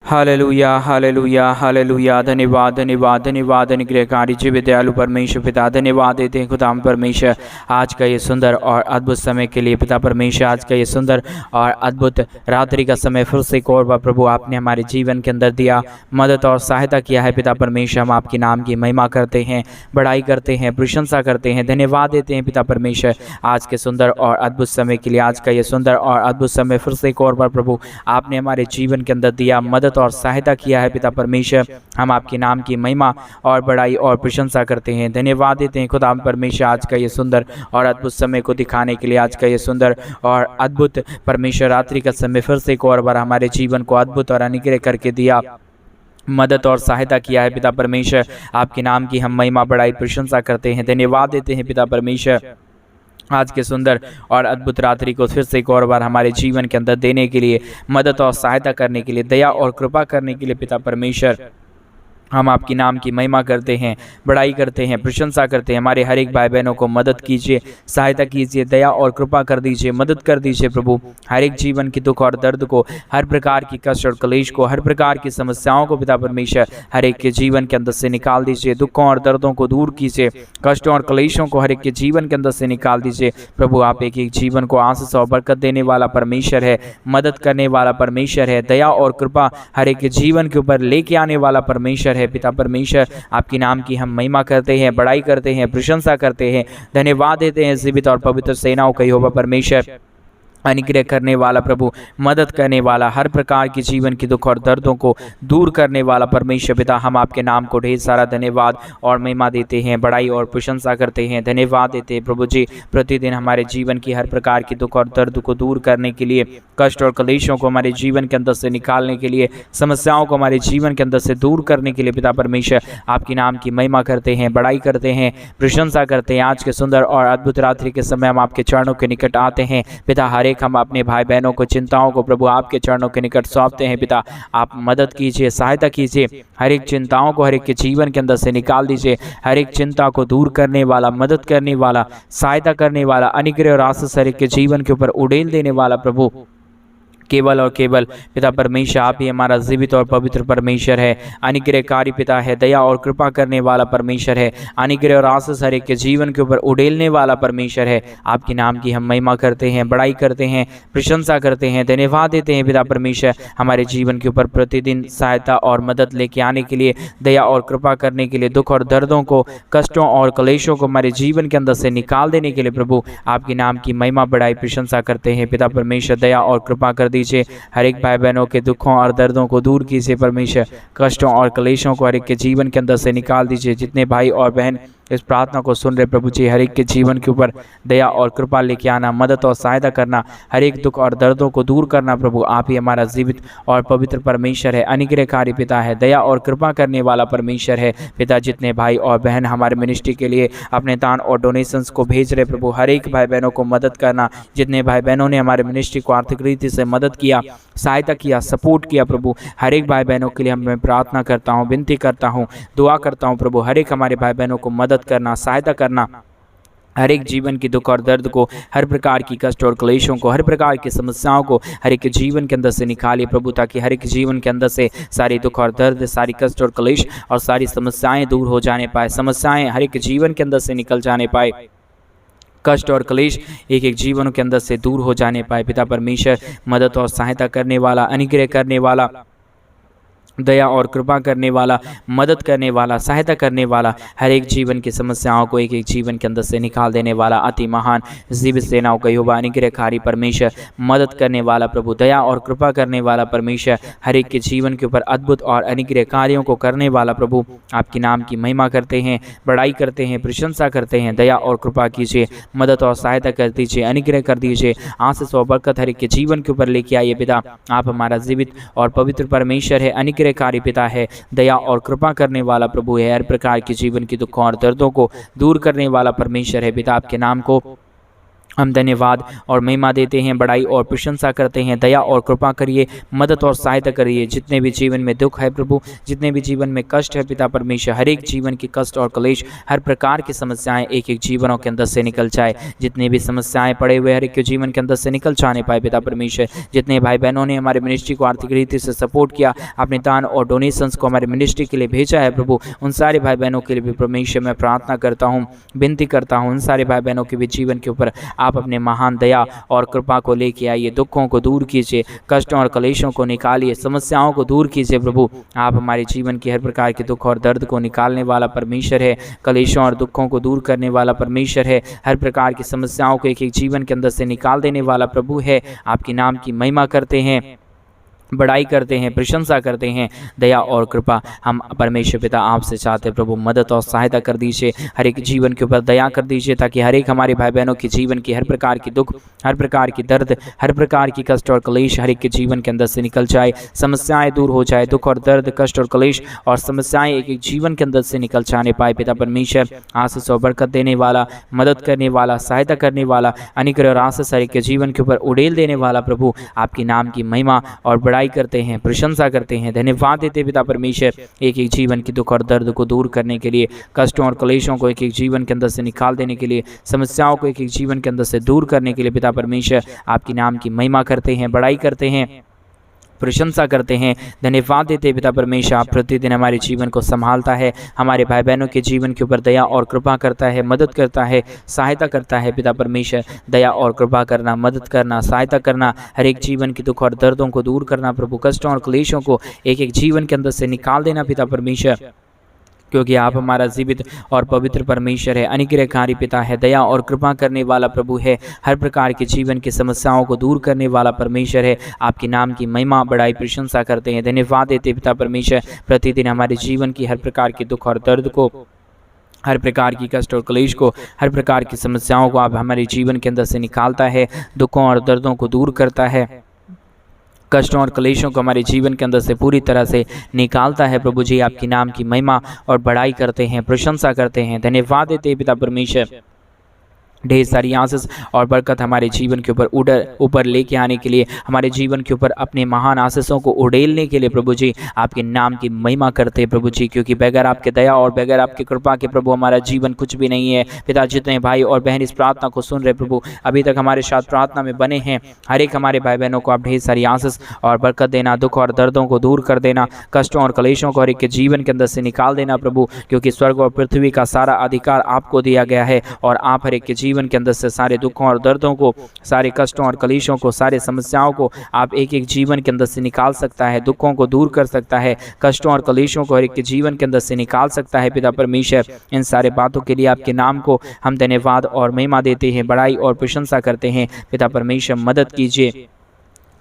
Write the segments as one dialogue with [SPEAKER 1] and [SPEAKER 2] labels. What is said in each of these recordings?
[SPEAKER 1] Hallelujah hallelujah hallelujah. धन्यवाद धन्यवाद धन्यवाद। अनुग्रहकारी जीवित दयालु परमेश्वर पिता, धन्यवाद देते हैं खुदा परमेश्वर आज का ये सुंदर और अद्भुत समय के लिए। पिता परमेश्वर, आज का ये सुंदर और अद्भुत रात्रि का समय फिर से एक और बार प्रभु आपने हमारे जीवन के अंदर दिया, मदद और सहायता किया है। पिता परमेश्वर, हम आपके नाम की महिमा करते हैं, बड़ाई करते हैं, प्रशंसा करते हैं, धन्यवाद देते हैं पिता परमेश्वर आज के सुंदर और अद्भुत समय के लिए। आज का ये सुंदर और अद्भुत समय फिर से एक और बार प्रभु आपने हमारे जीवन के अंदर दिया, मदद और सहायता किया है। पिता परमेश्वर, हम आपके नाम की महिमा और बड़ाई और प्रशंसा करते हैं, धन्यवाद देते हैं खुदा परमेश्वर आज का ये सुंदर और अद्भुत समय को दिखाने के लिए। आज का ये सुंदर और अद्भुत परमेश्वर रात्रि का समय फिर से एक और बार हमारे जीवन को अद्भुत और अनुग्रह करके दिया, मदद और सहायता किया है। पिता परमेश्वर, आपके नाम की हम महिमा बड़ाई प्रशंसा करते हैं, धन्यवाद देते हैं पिता परमेश्वर आज के सुंदर और अद्भुत रात्रि को फिर से एक और बार हमारे जीवन के अंदर देने के लिए, मदद और सहायता करने के लिए, दया और कृपा करने के लिए। पिता परमेश्वर, हम आपकी नाम की महिमा करते हैं, बड़ाई करते हैं, प्रशंसा करते हैं। हमारे हर एक भाई बहनों को मदद कीजिए, सहायता कीजिए, दया और कृपा कर दीजिए, मदद कर दीजिए प्रभु। हर एक जीवन की दुख और दर्द को, हर प्रकार की कष्ट और क्लेश को, हर प्रकार की समस्याओं को पिता परमेश्वर हर एक के जीवन के अंदर से निकाल दीजिए। दुखों और दर्दों को दूर कीजिए, कष्टों और क्लेशों को हर एक के जीवन के अंदर से निकाल दीजिए प्रभु। आप एक एक जीवन को आशीष और बरकत देने वाला परमेश्वर है, मदद करने वाला परमेश्वर है, दया और कृपा हर एक के जीवन के ऊपर लेके आने वाला परमेश्वर है। पिता परमेश्वर, आपकी नाम की हम महिमा करते हैं, बड़ाई करते हैं, प्रशंसा करते हैं, धन्यवाद देते हैं जीवित और पवित्र सेनाओं का यहोवा परमेश्वर, अनुग्रह करने वाला प्रभु, मदद करने वाला, हर प्रकार की जीवन की दुख और दर्दों को दूर करने वाला परमेश्वर पिता, हम आपके नाम को ढेर सारा धन्यवाद और महिमा देते हैं, बड़ाई और प्रशंसा करते हैं, धन्यवाद देते हैं प्रभु जी। प्रतिदिन हमारे जीवन की हर प्रकार की दुख और दर्द को दूर करने के लिए, कष्ट और क्लेशों को हमारे जीवन के अंदर से निकालने के लिए, समस्याओं को हमारे जीवन के अंदर से दूर करने के लिए पिता परमेश्वर आपके नाम की महिमा करते हैं, बड़ाई करते हैं, प्रशंसा करते हैं। आज के सुंदर और अद्भुत रात्रि के समय हम आपके चरणों के निकट आते हैं पिता। हर एक हम अपने भाई बहनों को, चिंताओं को प्रभु आपके चरणों के निकट सौंपते हैं पिता। आप मदद कीजिए, सहायता कीजिए, हर एक चिंताओं को हर एक के जीवन के अंदर से निकाल दीजिए। हर एक चिंता को दूर करने वाला, मदद करने वाला, सहायता करने वाला, अनुग्रह और आशीष हर एक के जीवन के ऊपर उड़ेल देने वाला प्रभु केवल और केवल पिता परमेश्वर आप ही हमारा जीवित और पवित्र परमेश्वर है, अनुग्रहकारी पिता है, दया और कृपा करने वाला परमेश्वर है, अनुग्रह और आशीष हर एक के जीवन के ऊपर उड़ेलने वाला परमेश्वर है। आपके नाम की हम महिमा करते हैं, बड़ाई करते हैं, प्रशंसा करते हैं, धन्यवाद देते हैं पिता परमेश्वर हमारे जीवन के ऊपर प्रतिदिन सहायता और मदद लेके आने के लिए, दया और कृपा करने के लिए, दुख और दर्दों को, कष्टों और क्लेशों को हमारे जीवन के अंदर से निकाल देने के लिए प्रभु आपके नाम की महिमा बड़ाई प्रशंसा करते हैं पिता परमेश्वर। दया और कृपा कर दीजिए, हर एक भाई बहनों के दुखों और दर्दों को दूर कीजिए परमेश्वर, कष्टों और क्लेशों को हर एक के जीवन के अंदर से निकाल दीजिए। जितने भाई और बहन इस प्रार्थना को सुन रहे प्रभु जी, हर एक के जीवन के ऊपर दया और कृपा लेके आना, मदद और सहायता करना, हर एक दुख और दर्दों को दूर करना प्रभु आप ही हमारा जीवित और पवित्र परमेश्वर है, अनुग्रहकारी पिता है, दया और कृपा करने वाला परमेश्वर है पिता। जितने भाई और बहन हमारे मिनिस्ट्री के लिए अपने दान और डोनेशंस को भेज रहे प्रभु, हर एक भाई बहनों को मदद करना। जितने भाई बहनों ने हमारे मिनिस्ट्री को आर्थिक रीति से मदद किया, सहायता किया, सपोर्ट किया प्रभु, हर एक भाई बहनों के लिए मैं प्रार्थना करता हूँ, विनती करता हूँ, दुआ करता हूँ प्रभु। हर एक हमारे भाई बहनों को मदद करना, सहायता करना, हर एक जीवन की दुख और दर्द को, हर प्रकार की कष्ट और क्लेशों को, हर प्रकार की समस्याओं को हर एक जीवन के अंदर से निकालिए प्रभु, ताकि हर एक जीवन के अंदर से सारी दुख और दर्द, सारी कष्ट और क्लेश और सारी समस्याएं दूर हो जाने पाए, समस्याएं हर एक जीवन के अंदर से निकल जाने पाए, कष्ट और क्लेश एक एक जीवन के अंदर से दूर हो जाने पाए पिता परमेश्वर। मदद और सहायता करने वाला, अनुग्रह करने वाला, दया और कृपा करने वाला, मदद करने वाला, सहायता करने वाला, हर एक जीवन की समस्याओं को एक एक जीवन के अंदर से निकाल देने वाला अति महान जीवित सेनाओं का यहोवा, अनुग्रहकारी परमेश्वर, मदद करने वाला प्रभु, दया और कृपा करने वाला परमेश्वर, हर एक के जीवन के ऊपर अद्भुत और अनुग्रह कार्यों को करने वाला प्रभु आपके नाम की महिमा करते हैं, बड़ाई करते हैं, प्रशंसा करते हैं। दया और कृपा कीजिए, मदद और सहायता कर दीजिए, अनुग्रह कर दीजिए, आशीष और बरकत हर एक के जीवन के ऊपर लेके आइए पिता। आप हमारा जीवित और पवित्र परमेश्वर है, अनुग्रहकारी पिता है, दया और कृपा करने वाला प्रभु है, हर प्रकार के जीवन की दुखों और दर्दों को दूर करने वाला परमेश्वर है पिता। आपके नाम को हम धन्यवाद और महिमा देते हैं, बड़ाई और प्रशंसा करते हैं। दया और कृपा करिए, मदद और सहायता करिए। जितने भी जीवन में दुख है प्रभु, जितने भी जीवन में कष्ट है पिता परमेश्वर, हर एक जीवन की कष्ट और क्लेश, हर प्रकार की समस्याएं एक एक जीवनों के अंदर से निकल जाए। जितने भी समस्याएं पड़े हुए हर एक के जीवन के अंदर से निकल जाने पाए पिता परमेश्वर। जितने भाई बहनों ने हमारे मिनिस्ट्री को आर्थिक रीति से सपोर्ट किया, अपने दान और डोनेशंस को हमारे मिनिस्ट्री के लिए भेजा है प्रभु, उन सारे भाई बहनों के लिए भी परमेश्वर मैं प्रार्थना करता हूँ, विनती करता हूँ, उन सारे भाई बहनों के भी जीवन के ऊपर आप अपने महान दया और कृपा को लेके आइए। दुखों को दूर कीजिए, कष्टों और कलेशों को निकालिए, समस्याओं को दूर कीजिए प्रभु। आप हमारे जीवन की हर प्रकार के दुख और दर्द को निकालने वाला परमेश्वर है, कलेशों और दुखों को दूर करने वाला परमेश्वर है, हर प्रकार की समस्याओं को एक एक जीवन के अंदर से निकाल देने वाला प्रभु है। आपके नाम की महिमा करते हैं, बड़ाई करते हैं, प्रशंसा करते हैं। दया और कृपा हम परमेश्वर पिता आपसे चाहते हैं प्रभु, मदद और सहायता कर दीजिए, हर एक जीवन के ऊपर दया कर दीजिए, ताकि हर एक हमारे भाई बहनों के जीवन की हर प्रकार की दुख, हर प्रकार की दर्द, हर प्रकार की कष्ट और क्लेश हर एक के जीवन के अंदर से निकल जाए, समस्याएं दूर हो जाए। दुख और दर्द, कष्ट और क्लेश और समस्याएं एक एक जीवन के अंदर से निकल जाने पाए पिता परमेश्वर। आशीष और बरकत देने वाला, मदद करने वाला, सहायता करने वाला, अनुग्रह और आशीष हर एक के जीवन के ऊपर उड़ेल देने वाला प्रभु, आपके नाम की महिमा और बड़ाई करते हैं, प्रशंसा करते हैं, धन्यवाद देते पिता परमेश्वर। एक एक जीवन की दुख और दर्द को दूर करने के लिए, कष्टों और क्लेशों को एक एक जीवन के अंदर से निकाल देने के लिए, समस्याओं को एक एक जीवन के अंदर से दूर करने के लिए पिता परमेश्वर आपके नाम की महिमा करते हैं, बड़ाई करते हैं, प्रशंसा करते हैं, धन्यवाद देते पिता परमेश्वर। आप प्रतिदिन हमारे जीवन को संभालता है, हमारे भाई बहनों के जीवन के ऊपर दया और कृपा करता है, मदद करता है, सहायता करता है पिता परमेश्वर। दया और कृपा करना, मदद करना, सहायता करना, हर एक जीवन की दुख और दर्दों को दूर करना प्रभु, कष्टों और क्लेशों को एक एक जीवन के अंदर से निकाल देना पिता परमेश्वर, क्योंकि आप हमारा जीवित और पवित्र परमेश्वर है, अनुग्रहकारी पिता है, दया और कृपा करने वाला प्रभु है, हर प्रकार के जीवन की समस्याओं को दूर करने वाला परमेश्वर है। आपके नाम की महिमा, बड़ाई, प्रशंसा करते हैं, धन्यवाद देते पिता परमेश्वर। प्रतिदिन हमारे जीवन की हर प्रकार के दुख और दर्द को, हर प्रकार की कष्ट और क्लेश को, हर प्रकार की समस्याओं को आप हमारे जीवन के अंदर से निकालता है, दुखों और दर्दों को दूर करता है, कष्टों और क्लेशों को हमारे जीवन के अंदर से पूरी तरह से निकालता है प्रभु जी। आपके नाम की महिमा और बड़ाई करते हैं, प्रशंसा करते हैं, धन्यवाद देते हैं पिता परमेश्वर। ढेर सारी आशीष और बरकत हमारे जीवन के ऊपर लेके आने के लिए, हमारे जीवन के ऊपर अपने महान आशीषों को उड़ेलने के लिए प्रभु जी आपके नाम की महिमा करते हैं प्रभु जी, क्योंकि बगैर आपके दया और बगैर आपकी कृपा के प्रभु हमारा जीवन कुछ भी नहीं है। पिता, जितने भाई और बहन इस प्रार्थना को सुन रहे प्रभु, अभी तक हमारे साथ प्रार्थना में बने हैं, हर एक हमारे भाई बहनों को आप ढेर सारी आशीष और बरकत देना, दुख और दर्दों को दूर कर देना, कष्टों और क्लेशों को हर एक के जीवन के अंदर से निकाल देना प्रभु, क्योंकि स्वर्ग और पृथ्वी का सारा अधिकार आपको दिया गया है और आप हर एक के जीवन के अंदर से सारे दुखों और दर्दों को, सारे कष्टों और क्लेशों को, सारे समस्याओं को आप एक एक जीवन के अंदर से निकाल सकता है, दुखों को दूर कर सकता है, कष्टों और क्लेशों को हर एक के जीवन के अंदर से निकाल सकता है पिता परमेश्वर। इन सारे बातों के लिए आपके नाम को हम धन्यवाद और महिमा देते हैं, बड़ाई और प्रशंसा करते हैं पिता परमेश्वर। मदद कीजिए,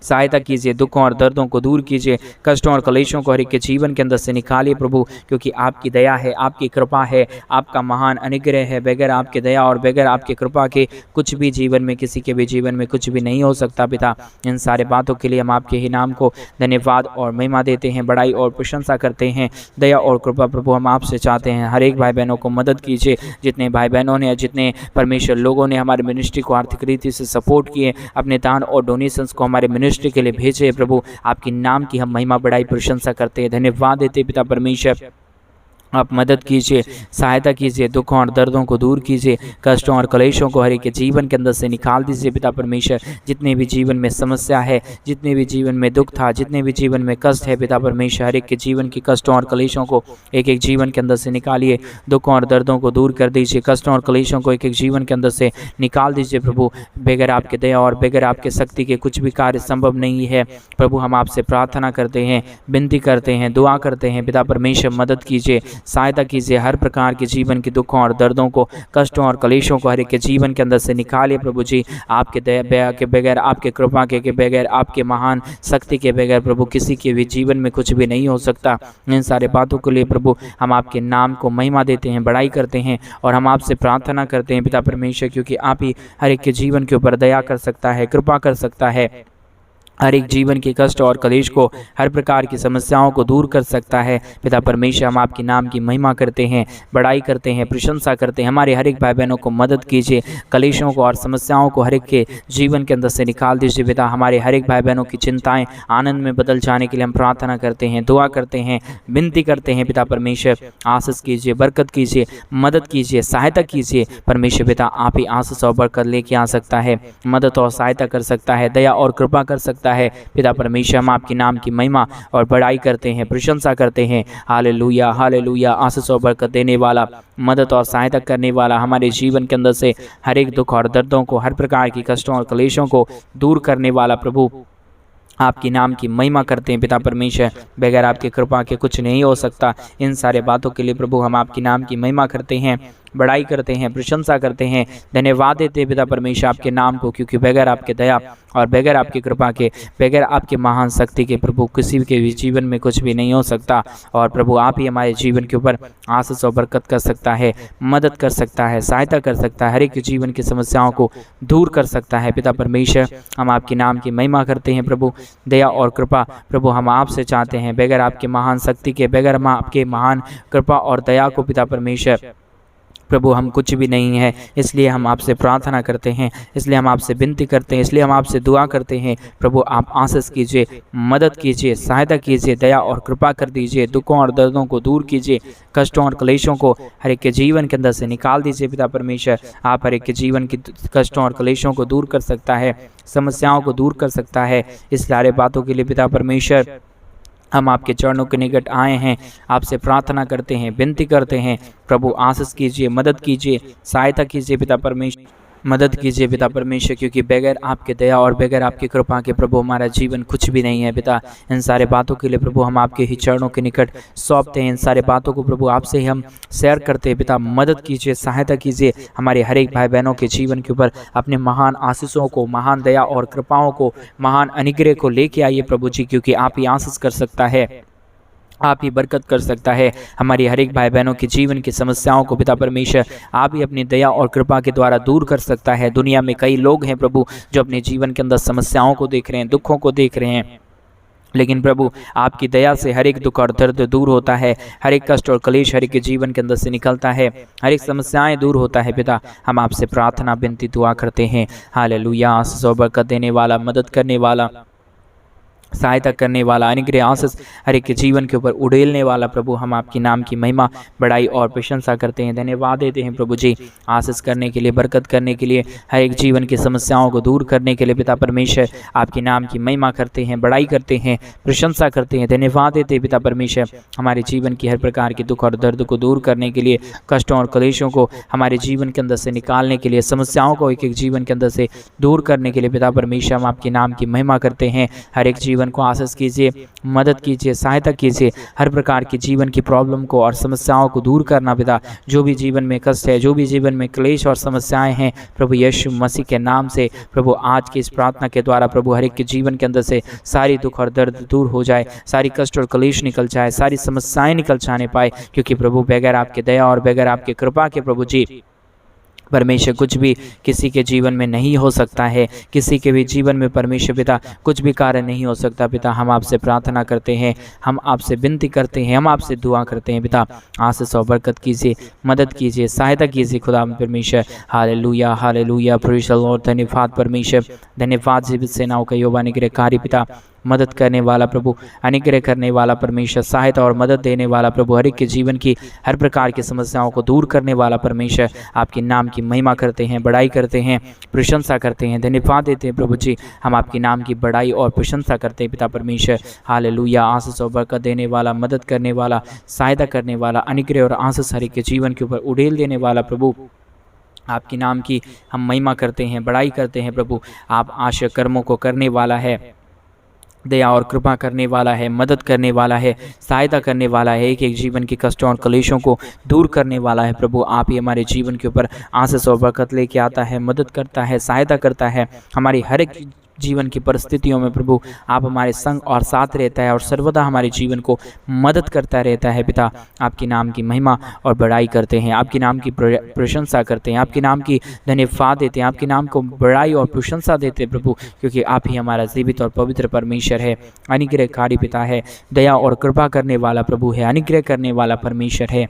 [SPEAKER 1] सहायता कीजिए, दुखों और दर्दों को दूर कीजिए, कष्टों और क्लेशों को हर एक के जीवन के अंदर से निकालिए प्रभु, क्योंकि आपकी दया है, आपकी कृपा है, आपका महान अनुग्रह है। बगैर आपके दया और बगैर आपकी कृपा के कुछ भी जीवन में, किसी के भी जीवन में कुछ भी नहीं हो सकता पिता। इन सारे बातों के लिए हम आपके ही नाम को धन्यवाद और महिमा देते हैं, बड़ाई और प्रशंसा करते हैं। दया और कृपा प्रभु हम आपसे चाहते हैं, हर एक भाई बहनों को मदद कीजिए। जितने भाई बहनों ने, जितने परमेश्वर लोगों ने हमारे मिनिस्ट्री को आर्थिक रीति से सपोर्ट किए, अपने दान और डोनेशंस को हमारे मिनिस्ट्री के लिए भेजे प्रभु, आपके नाम की हम महिमा, बड़ाई, प्रशंसा करते हैं, धन्यवाद देते पिता परमेश्वर। आप मदद कीजिए, सहायता कीजिए, दुखों और दर्दों को दूर कीजिए, कष्टों और क्लेशों को हर एक के जीवन के अंदर से निकाल दीजिए पिता परमेश्वर। जितने भी जीवन में समस्या है, जितने भी जीवन में दुख था, जितने भी जीवन में कष्ट है पिता परमेश्वर, हर एक के जीवन की कष्टों और क्लेशों को एक एक जीवन के अंदर से निकालिए, दुखों और दर्दों को दूर कर दीजिए, कष्टों और क्लेशों को एक एक जीवन के अंदर से निकाल दीजिए प्रभु। बगैर आपके दया और बगैर आपके शक्ति के कुछ भी कार्य संभव नहीं है प्रभु। हम आपसे प्रार्थना करते हैं, विनती करते हैं, दुआ करते हैं पिता परमेश्वर। मदद कीजिए, सहायता कीजिए, हर प्रकार के जीवन के दुखों और दर्दों को, कष्टों और क्लेशों को हर एक के जीवन के अंदर से निकालिए प्रभु जी। आपके दया के बगैर, आपके कृपा के बगैर, आपके महान शक्ति के बगैर प्रभु किसी के भी जीवन में कुछ भी नहीं हो सकता। इन सारे बातों के लिए प्रभु हम आपके नाम को महिमा देते हैं, बड़ाई करते हैं और हम आपसे प्रार्थना करते हैं पिता परमेश्वर, क्योंकि आप ही हर एक के जीवन के ऊपर दया कर सकता है, कृपा कर सकता है, हर एक जीवन के कष्ट और कलेश को, हर प्रकार की समस्याओं को दूर कर सकता है। पिता परमेश्वर, हम आपके नाम की महिमा करते हैं, बड़ाई करते हैं, प्रशंसा करते हैं। हमारे हर एक भाई बहनों को मदद कीजिए, कलेशों को और समस्याओं को हर एक के जीवन के अंदर से निकाल दीजिए। पिता, हमारे हर एक भाई बहनों की चिंताएं आनंद में बदल जाने के लिए हम प्रार्थना करते हैं, दुआ करते हैं, विनती करते हैं। पिता परमेश्वर, आशीष कीजिए, बरकत कीजिए, मदद कीजिए, सहायता कीजिए। परमेश्वर पिता, आप ही आशीष और बरकत लेके आ सकता है, मदद और सहायता कर सकता है, दया और कृपा कर सकता है। पिता परमेश्वर, हम आपके नाम की महिमा और बड़ाई करते हैं, प्रशंसा करते हैं। Hallelujah, hallelujah. आशीष और बरकत देने वाला, मदद और सहायता करने वाला, हमारे जीवन के अंदर से हर एक दुख और दर्दों को, हर प्रकार की कष्टों और क्लेशों को दूर करने वाला प्रभु, आपकी नाम की महिमा करते हैं। पिता परमेश्वर, बगैर आपकी कृपा के कुछ नहीं हो सकता। इन सारे बातों के लिए प्रभु हम आपकी नाम की महिमा करते हैं, बड़ाई करते हैं, प्रशंसा करते हैं, धन्यवाद देते हैं पिता परमेश्वर आपके नाम को, क्योंकि बगैर आपके दया और बगैर आपकी कृपा के, बगैर आपके महान शक्ति के प्रभु किसी के भी जीवन में कुछ भी नहीं हो सकता। और प्रभु आप ही हमारे जीवन के ऊपर आशीष और बरकत कर सकता है, मदद कर सकता है, सहायता कर सकता है, हर एक जीवन की समस्याओं को दूर कर सकता है। पिता परमेश्वर, हम आपके नाम की महिमा करते हैं प्रभु। दया और कृपा प्रभु हम आपसे चाहते हैं, बगैर आपके महान शक्ति के, बगैर हम आपके महान कृपा और दया को पिता परमेश्वर प्रभु हम कुछ भी नहीं है। इसलिए हम आपसे प्रार्थना करते हैं, इसलिए हम आपसे विनती करते हैं, इसलिए हम आपसे दुआ करते हैं। प्रभु आप आशीष कीजिए, मदद कीजिए, सहायता कीजिए, दया और कृपा कर दीजिए, दुखों और दर्दों को दूर कीजिए, कष्टों और क्लेशों को हर एक के जीवन के अंदर से निकाल दीजिए। पिता परमेश्वर, आप हर एक के जीवन की कष्टों और क्लेशों को दूर कर सकता है, समस्याओं को दूर कर सकता है। इस सारे बातों के लिए पिता परमेश्वर हम आपके चरणों के निकट आए हैं, आपसे प्रार्थना करते हैं, विनती करते हैं। प्रभु आशीष कीजिए, मदद कीजिए, सहायता कीजिए पिता परमेश्वर, मदद कीजिए पिता परमेश्वर, क्योंकि बगैर आपके दया और बगैर आपकी कृपा के प्रभु हमारा जीवन कुछ भी नहीं है। पिता, इन सारे बातों के लिए प्रभु हम आपके ही चरणों के निकट सौंपते हैं। इन सारे बातों को प्रभु आपसे ही हम शेयर करते हैं। पिता मदद कीजिए, सहायता कीजिए, हमारे हर एक भाई बहनों के जीवन के ऊपर अपने महान आशीषों को, महान दया और कृपाओं को, महान अनुग्रह को लेके आइए प्रभु जी, क्योंकि आप ही आशीष कर सकता है, आप ही बरकत कर सकता है। हमारी हर एक भाई बहनों के जीवन की समस्याओं को पिता परमेश्वर आप ही अपनी दया और कृपा के द्वारा दूर कर सकता है। दुनिया में कई लोग हैं प्रभु जो अपने जीवन के अंदर समस्याओं को देख रहे हैं, दुखों को देख रहे हैं, लेकिन प्रभु आपकी दया से हर एक दुख और दर्द दूर होता है, हर एक कष्ट और क्लेश हर एक के जीवन के अंदर से निकलता है, हर एक समस्याएं दूर होता है। पिता, हम आपसे प्रार्थना विनती दुआ करते हैं। हालेलुया। आशीष और बरकत देने वाला, मदद करने वाला, सहायता करने वाला, अनुग्रह आशीष हर एक के जीवन के ऊपर उड़ेलने वाला प्रभु हम आपकी नाम की महिमा, बड़ाई और प्रशंसा करते हैं, धन्यवाद देते हैं प्रभु जी, आशीष करने के लिए, बरकत करने के लिए, हर एक जीवन की समस्याओं को दूर करने के लिए। पिता परमेश्वर आपके नाम की महिमा करते हैं, बड़ाई करते हैं, प्रशंसा करते हैं, धन्यवाद देते हैं पिता परमेश्वर हमारे जीवन की हर प्रकार के दुख और दर्द को दूर करने के लिए, कष्टों और क्लेशों को हमारे जीवन के अंदर से निकालने के लिए, समस्याओं को एक एक जीवन के अंदर से दूर करने के लिए। पिता परमेश्वर हम आपके नाम की महिमा करते हैं। हर एक जीवन को आशीष कीजिए, मदद कीजिए, सहायता कीजिए, हर प्रकार की जीवन की प्रॉब्लम को और समस्याओं को दूर करना। पिता, जो भी जीवन में कष्ट है, जो भी जीवन में क्लेश और समस्याएं हैं प्रभु यीशु मसीह के नाम से प्रभु आज की इस प्रार्थना के द्वारा प्रभु हर एक के जीवन के अंदर से सारी दुख और दर्द दूर हो जाए, सारी कष्ट और क्लेश निकल जाए, सारी समस्याएं निकल जाने पाए, क्योंकि प्रभु बगैर आपके दया और बगैर आपके कृपा के प्रभु जी परमेश्वर कुछ भी किसी के जीवन में नहीं हो सकता है। किसी के भी जीवन में परमेश्वर पिता कुछ भी कार्य नहीं हो सकता। पिता, हम आपसे प्रार्थना करते हैं, हम आपसे विनती करते हैं, हम आपसे दुआ करते हैं। पिता, आशीष और बरकत कीजिए, मदद कीजिए, सहायता कीजिए खुदा परमेश्वर। Hallelujah, hallelujah, praise the Lord. धन्यवाद परमेश्वर, धन्यवाद जीवित सेनाओं का यहोवा अनुग्रहकारी पिता, मदद करने वाला प्रभु, अनुग्रह करने वाला परमेश्वर, सहायता और मदद देने वाला प्रभु, हर एक के जीवन की हर प्रकार की समस्याओं को दूर करने वाला परमेश्वर, आपके नाम की महिमा करते हैं, बड़ाई करते हैं, प्रशंसा करते हैं, धन्यवाद देते हैं प्रभु जी। हम आपके नाम की बड़ाई और प्रशंसा करते हैं पिता परमेश्वर। हालेलुया। आशीष और बरकत देने वाला, मदद करने वाला, सहायता करने वाला, अनुग्रह और आशीष हर एक के जीवन के ऊपर उड़ेल देने वाला प्रभु, आपके नाम की हम महिमा करते हैं, बड़ाई करते हैं प्रभु। आप आश्चर्य कर्मों को करने वाला है, दया और कृपा करने वाला है, मदद करने वाला है, सहायता करने वाला है, एक एक जीवन के कष्टों और क्लेशों को दूर करने वाला है प्रभु। आप ही हमारे जीवन के ऊपर आशीष और बरकत लेके आता है, मदद करता है, सहायता करता है, हमारी हर एक जीवन की परिस्थितियों में प्रभु आप हमारे संग और साथ रहता है और सर्वदा हमारे जीवन को मदद करता रहता है। पिता, आपके नाम की महिमा और बड़ाई करते हैं, आपके नाम की प्रशंसा करते हैं, आपके नाम की धन्यवाद देते हैं, आपके नाम को बड़ाई और प्रशंसा देते हैं प्रभु, क्योंकि आप ही हमारा जीवित और पवित्र परमेश्वर है, अनुग्रहकारी पिता है, दया और कृपा करने वाला प्रभु है, अनुग्रह करने वाला परमेश्वर है।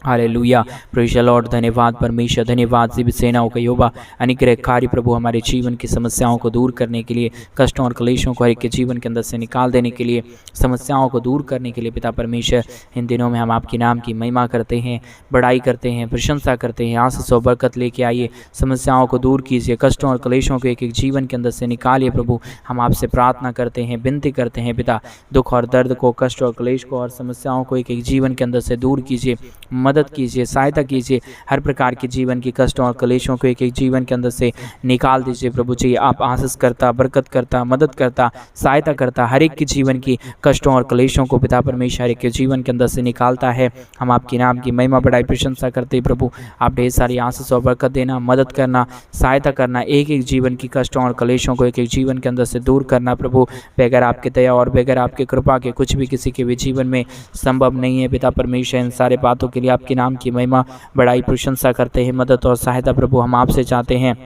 [SPEAKER 1] Hallelujah, praise the Lord. धन्यवाद परमेश्वर, धन्यवाद जीवित सेनाओं का यहोवा, अनुग्रहकारी प्रभु, हमारे जीवन की समस्याओं को दूर करने के लिए, कष्टों और क्लेशों को हर एक के जीवन के अंदर से निकाल देने के लिए, समस्याओं को दूर करने के लिए पिता परमेश्वर, इन दिनों में हम आपके नाम की महिमा करते हैं, बड़ाई करते हैं, प्रशंसा करते हैं। आशीष और बरकत लेके आइए, समस्याओं को दूर कीजिए, कष्टों और क्लेशों को एक एक जीवन के अंदर से निकालिए प्रभु। हम आपसे प्रार्थना करते हैं, विनती करते हैं पिता, दुख और दर्द को, कष्ट और क्लेश को और समस्याओं को एक एक जीवन के अंदर से दूर कीजिए, मदद कीजिए, सहायता कीजिए। हर प्रकार के जीवन की कष्टों और क्लेशों को एक एक जीवन के अंदर से निकाल दीजिए प्रभु जी। आप आशीष करता, बरकत करता, मदद करता, सहायता करता, हर एक के जीवन की कष्टों और क्लेशों को पिता परमेश्वर एक के जीवन के अंदर से निकालता है। हम आपके नाम की महिमा बड़ाई प्रशंसा करते हैं प्रभु। आप ढेर सारी आशीष और बरकत देना, मदद करना, सहायता करना, एक एक जीवन की कष्टों और क्लेशों को एक एक जीवन के अंदर से दूर करना प्रभु। बगैर आपके दया और बगैर आपके कृपा के कुछ भी किसी के भी जीवन में संभव नहीं है पिता परमेश्वर। इन सारे बातों के लिए आपके नाम की महिमा बड़ाई प्रशंसा करते हैं। मदद और सहायता प्रभु हम आपसे चाहते हैं,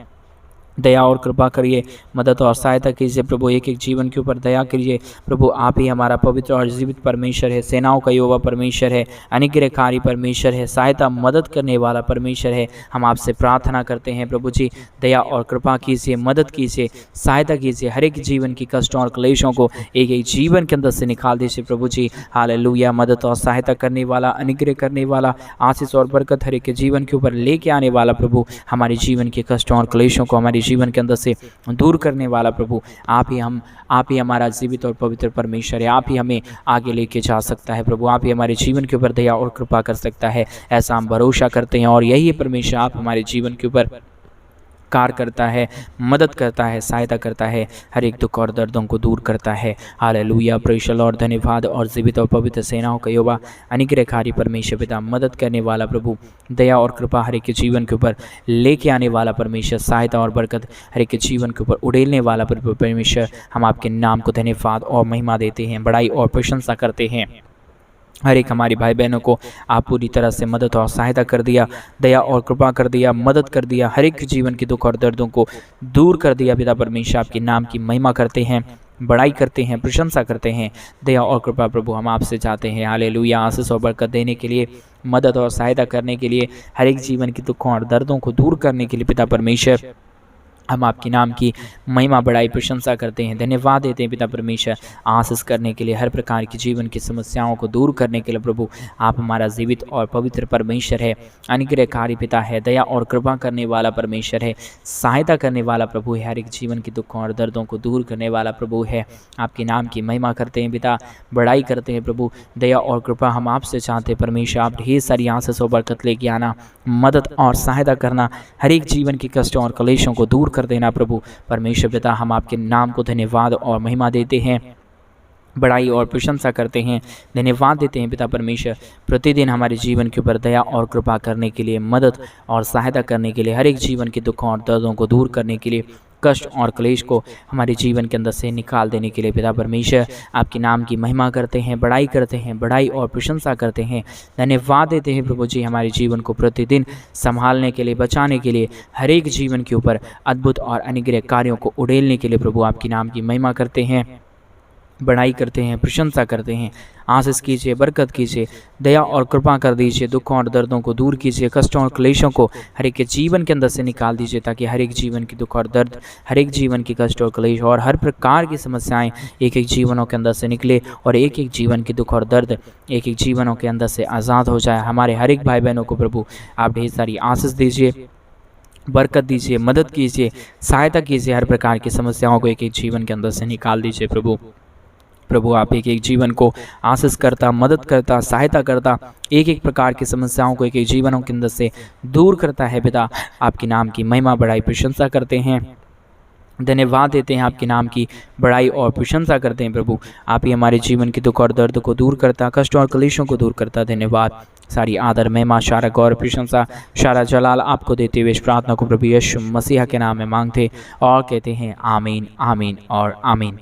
[SPEAKER 1] दया और कृपा करिए, मदद और सहायता कीजिए प्रभु। एक एक जीवन के ऊपर दया करिए प्रभु। आप ही हमारा पवित्र और जीवित परमेश्वर है, सेनाओं का यहोवा परमेश्वर है, अनुग्रहकारी परमेश्वर है, सहायता मदद करने वाला परमेश्वर है। हम आपसे प्रार्थना करते हैं प्रभु जी, दया और कृपा कीजिए, मदद कीजिए, सहायता कीजिए। हर एक जीवन की कष्टों और क्लेशों को एक एक जीवन के अंदर से निकाल दीजिए प्रभु जी। हालेलुया, मदद और सहायता करने वाला, अनुग्रह करने वाला, आशीष और बरकत हर एक के जीवन के ऊपर लेके आने वाला प्रभु, हमारे जीवन के कष्टों और क्लेशों को हमारे जीवन के अंदर से दूर करने वाला प्रभु, आप ही हमारा जीवित और पवित्र परमेश्वर है। आप ही हमें आगे लेके जा सकता है प्रभु। आप ही हमारे जीवन के ऊपर दया और कृपा कर सकता है, ऐसा हम भरोसा करते हैं। और यही परमेश्वर आप हमारे जीवन के ऊपर कार्य करता है, मदद करता है, सहायता करता है, हर एक दुख और दर्दों को दूर करता है। Hallelujah, praise the Lord. धन्यवाद और जीवित और पवित्र सेनाओं का यहोवा, अनुग्रहकारी परमेश्वर पिता, मदद करने वाला प्रभु, दया और कृपा हर एक के जीवन के ऊपर लेके आने वाला परमेश्वर, सहायता और बरकत हर एक के जीवन के ऊपर उड़ेलने वाला परमेश्वर, हम आपके नाम को धन्यवाद और महिमा देते हैं, बड़ाई और प्रशंसा करते हैं। हर एक हमारे भाई बहनों को आप पूरी तरह से मदद और सहायता कर दिया, दया और कृपा कर दिया, मदद कर दिया, हर एक जीवन के दुख और दर्दों को दूर कर दिया पिता परमेश्वर। आपके नाम की महिमा करते हैं, बड़ाई करते हैं, प्रशंसा करते हैं। दया और कृपा प्रभु हम आपसे चाहते हैं। हालेलुया, आशीष और बरकत देने के लिए, मदद और सहायता करने के लिए, हर एक जीवन के दुखों और दर्दों को दूर करने के लिए पिता परमेश्वर, हम आपके नाम की महिमा बड़ाई प्रशंसा करते हैं, धन्यवाद देते हैं पिता परमेश्वर। आशीष करने के लिए, हर प्रकार की जीवन की समस्याओं को दूर करने के लिए प्रभु, आप हमारा जीवित और पवित्र परमेश्वर है, अनुग्रहकारी पिता है, दया और कृपा करने वाला परमेश्वर है, सहायता करने वाला प्रभु है, हर एक जीवन के दुखों और दर्दों को दूर करने वाला प्रभु है। आपके नाम की महिमा करते हैं पिता, बड़ाई करते हैं प्रभु। दया और कृपा हम आपसे चाहते हैं परमेश्वर। आप ढेर सारी आशीष और बरकत लेके आना, मदद और सहायता करना, हर एक जीवन के कष्टों और क्लेशों को दूर कर देना प्रभु परमेश्वर पिता। हम आपके नाम को धन्यवाद और महिमा देते हैं, बड़ाई और प्रशंसा करते हैं, धन्यवाद देते हैं पिता परमेश्वर। प्रतिदिन हमारे जीवन के ऊपर दया और कृपा करने के लिए, मदद और सहायता करने के लिए, हर एक जीवन के दुखों और दर्दों को दूर करने के लिए, कष्ट और क्लेश को हमारे जीवन के अंदर से निकाल देने के लिए पिता परमेश्वर, आपके नाम की महिमा करते हैं, बड़ाई करते हैं, बड़ाई और प्रशंसा करते हैं, धन्यवाद देते हैं प्रभु जी। हमारे जीवन को प्रतिदिन संभालने के लिए, बचाने के लिए, हर एक जीवन के ऊपर अद्भुत और अनुग्रह कार्यों को उड़ेलने के लिए प्रभु, आपके नाम की महिमा करते हैं, बड़ाई करते हैं, प्रशंसा करते हैं। आशीष कीजिए, बरकत कीजिए, दया और कृपा कर दीजिए, दुखों और दर्दों को दूर कीजिए, कष्टों और क्लेशों को हर एक के जीवन के अंदर से निकाल दीजिए, ताकि हर एक जीवन की दुख और दर्द, हर एक जीवन की कष्ट और क्लेश और हर प्रकार की समस्याएं एक एक जीवनों के अंदर से निकले और एक एक जीवन की दुख और दर्द एक एक जीवनों के अंदर से आज़ाद हो जाए। हमारे हर एक भाई बहनों को प्रभु आप ढेर सारी आशीष दीजिए, बरकत दीजिए, मदद कीजिए, सहायता कीजिए, हर प्रकार की समस्याओं को एक एक जीवन के अंदर से निकाल दीजिए प्रभु। आप एक एक जीवन को आशीष करता, मदद करता, सहायता करता, एक एक प्रकार की समस्याओं को एक एक जीवनों के अंदर से दूर करता है पिता। आपके नाम की महिमा बड़ाई प्रशंसा करते हैं, धन्यवाद देते हैं, आपके नाम की बड़ाई और प्रशंसा करते हैं। प्रभु आप ही हमारे जीवन के दुख और दर्द को दूर करता, कष्ट और कलेशों को दूर करता। धन्यवाद, सारी आदर महिमा सारा गौर प्रशंसा सारा जलाल आपको देते हुए इस प्रार्थना को प्रभु यीशु मसीह के नाम में मांगते और कहते हैं आमीन, आमीन और आमीन।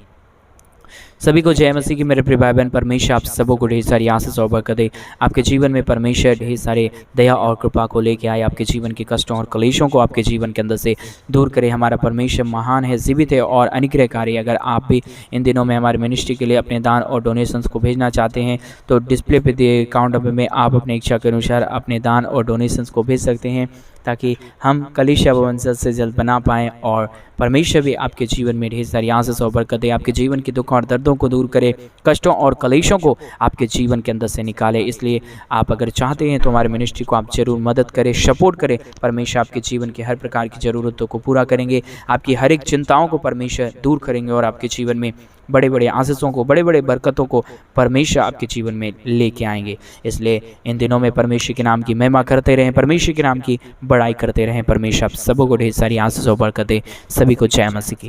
[SPEAKER 1] सभी को जय मसीह की। मेरे प्रिय भाई बहन, परमेश्वर आप सबों को ढेर सारी आशीष और बरकत दे। आपके जीवन में परमेश्वर ढेर सारे दया और कृपा को लेके आए, आपके जीवन के कष्टों और कलेशों को आपके जीवन के अंदर से दूर करे। हमारा परमेश्वर महान है, जीवित है और अनुग्रहकारी। अगर आप भी इन दिनों में हमारे मिनिस्ट्री के लिए अपने दान और डोनेशंस को भेजना चाहते हैं तो डिस्प्ले पे दिए अकाउंट नंबर में आप अपने इच्छा के अनुसार अपने दान और डोनेशंस को भेज सकते हैं, ताकि हम कलीसिया भवन से जल्द बना पाएँ और परमेश्वर भी आपके जीवन में ढेर सारी आशीष और बरकत दे, आपके जीवन के दुख और दर्दों को दूर करे, कष्टों और कलेशों को आपके जीवन के अंदर से निकाले। इसलिए आप अगर चाहते हैं तो हमारे मिनिस्ट्री को आप जरूर मदद करें, सपोर्ट करें। परमेश्वर आपके जीवन के हर प्रकार की ज़रूरतों को पूरा करेंगे, आपकी हर एक चिंताओं को परमेश्वर दूर करेंगे और आपके जीवन में बड़े बड़े आशीषों को, बड़े बड़े बरकतों को परमेश्वर आपके जीवन में लेके आएंगे। इसलिए इन दिनों में परमेश्वर के नाम की महिमा करते रहें, परमेश्वर के नाम की बड़ाई करते रहें। परमेश्वर आप सबों को ढेर सारी आशीष और बरकत दे। सभी को जय मसीह की।